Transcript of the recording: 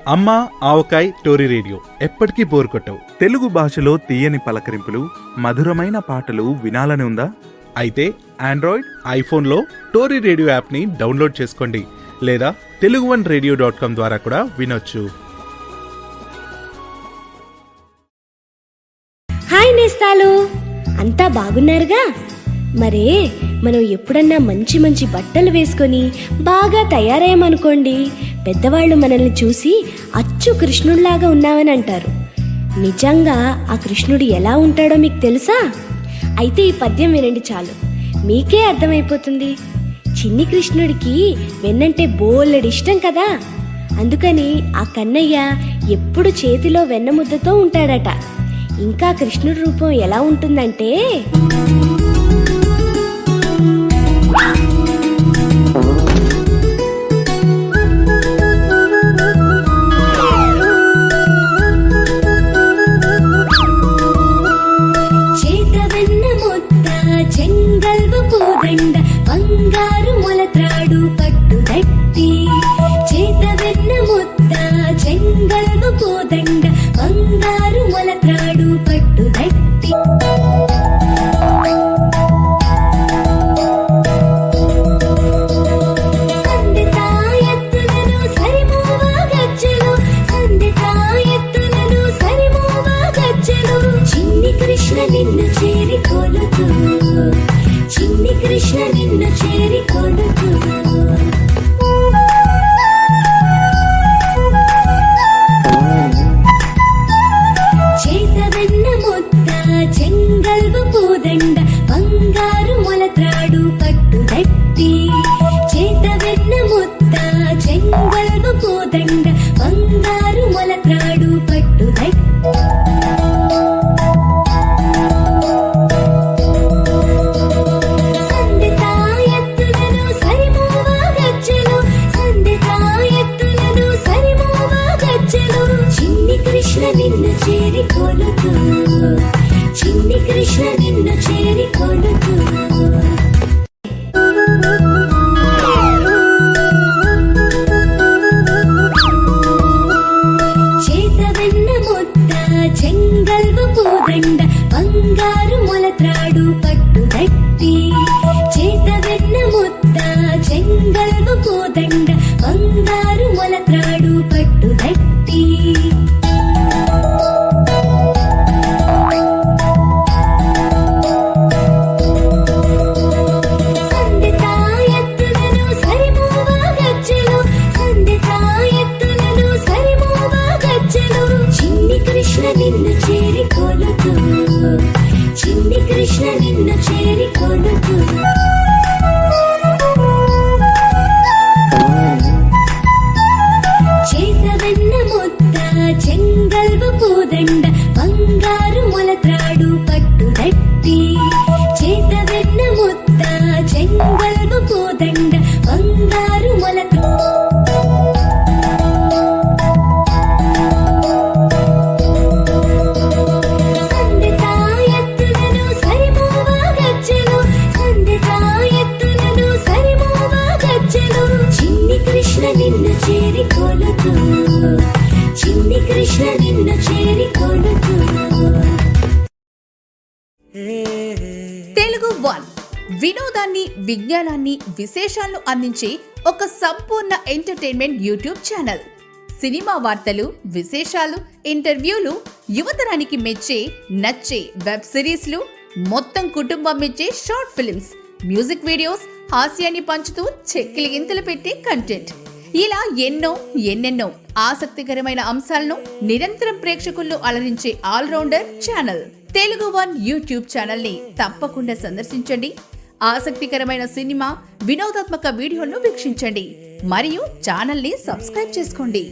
అమ్మ avakaya Tori radio ఎప్పటికీ bore కొట్టవు. Telugu భాషలో తీయని పలకరింపులు, మధురమైన పాటలు వినాలని ఉందా? అయితే ఆండ్రాయిడ్, ఐఫోన్లో టోరీ రేడియో యాప్ని డౌన్లోడ్ చేసుకోండి, లేదా teluguvanradio.com ద్వారా కూడా వినొచ్చు. హాయ్ నేస్తాలు, అంతా బాగున్నారుగా? మరే మనం ఎప్పుడన్నా మంచి మంచి బట్టలు వేసుకొని బాగా తయారయ్యామనుకోండి, పెద్దవాళ్ళు మనల్ని చూసి అచ్చు కృష్ణుడిలాగా ఉన్నామని అంటారు. నిజంగా ఆ కృష్ణుడు ఎలా ఉంటాడో మీకు తెలుసా? అయితే ఈ పద్యం వినండి చాలు, మీకే అర్థమైపోతుంది. చిన్ని కృష్ణుడికి వెన్నంటే బోలెడు ఇష్టం కదా, అందుకని ఆ కన్నయ్య ఎప్పుడు చేతిలో వెన్న ముద్దతో ఉంటాడట. ఇంకా కృష్ణుడి రూపం ఎలా ఉంటుందంటే, బంగారు మొలత్రాడు పట్టుదట్టి, చేత వెన్న ముద్ద చెంగల్వ కోదండ, బంగారు మొలత్రాడు పట్టుదట్టి. సందెతాయత్తులను సరిమోవా గజ్జలు, సందెతాయత్తులను సరిమోవా గజ్జలు, చిన్ని కృష్ణ నిన్ను చేరి కొలుతూ, చిన్ని కృష్ణ నిన్ను చేరి కొడుకు. చేత వెన్న ముద్ద చెంగల్వ పూదండ, బంగారు మొలత్రాడు పట్టుదట్టి, చేత వెన్న ముద్ద చెంగల్వ పూదండ, బంగారు మొలత్రాడు పట్టుదట్టి. కృష్ణ నిన్ను చేరి కొలుకు, చిన్ని కృష్ణ నిన్ను చేరి కొలుకు. చేత వెన్న ముద్ద చెంగల్వ పూదండ, బంగారు మొలత్రాడు పట్టుదట్టి, చేత వెన్న ముద్ద చెంగల్వ పూదండ, బంగారు మొలత్రాడు పట్టుదట్టి. కృష్ణ నిన్ను చేరి కొలుకు, చిన్ని కృష్ణ నిన్ను చేరి కొలుకు. చేత వెన్న ముద్ద చెంగల్వ పూదండ, బంగారు మొలత్రాడు పట్టుదట్టి, చేత వెన్న ముద్ద చెంగల్వ పూదండ, బంగారు మొలత్రాడు. కృష్ణ నిన్ను చేరి కొలుకు, చిన్ని కృష్ణ నిన్ను చేరి కొలుకు. తెలుగు వన్ వినోదాన్ని, విజ్ఞానాన్ని, విశేషాలను అందించే ఒక సంపూర్ణ ఎంటర్టైన్మెంట్ యూట్యూబ్ ఛానల్. సినిమా వార్తలు, విశేషాలు, ఇంటర్వ్యూలు, యువతరానికి మెచ్చే నచ్చే వెబ్ సిరీస్లు, మొత్తం కుటుంబం మెచ్చే షార్ట్ ఫిల్మ్స్, మ్యూజిక్ వీడియోస్, హాస్యాన్ని పంచుతూ చెక్కిలి గింతలు పెట్టే కంటెంట్, ఇలా ఎన్నెన్నో ఆసక్తికరమైన అంశాలను నిరంతరం ప్రేక్షకుల్లో అలరించే allrounder channel Telugu one YouTube channel ని తప్పకుండా సందర్శించండి. ఆసక్తికరమైన సినిమా, వినోదాత్మక వీడియోలను వీక్షించండి మరియు ఛానల్ ని సబ్స్క్రైబ్ చేసుకోండి.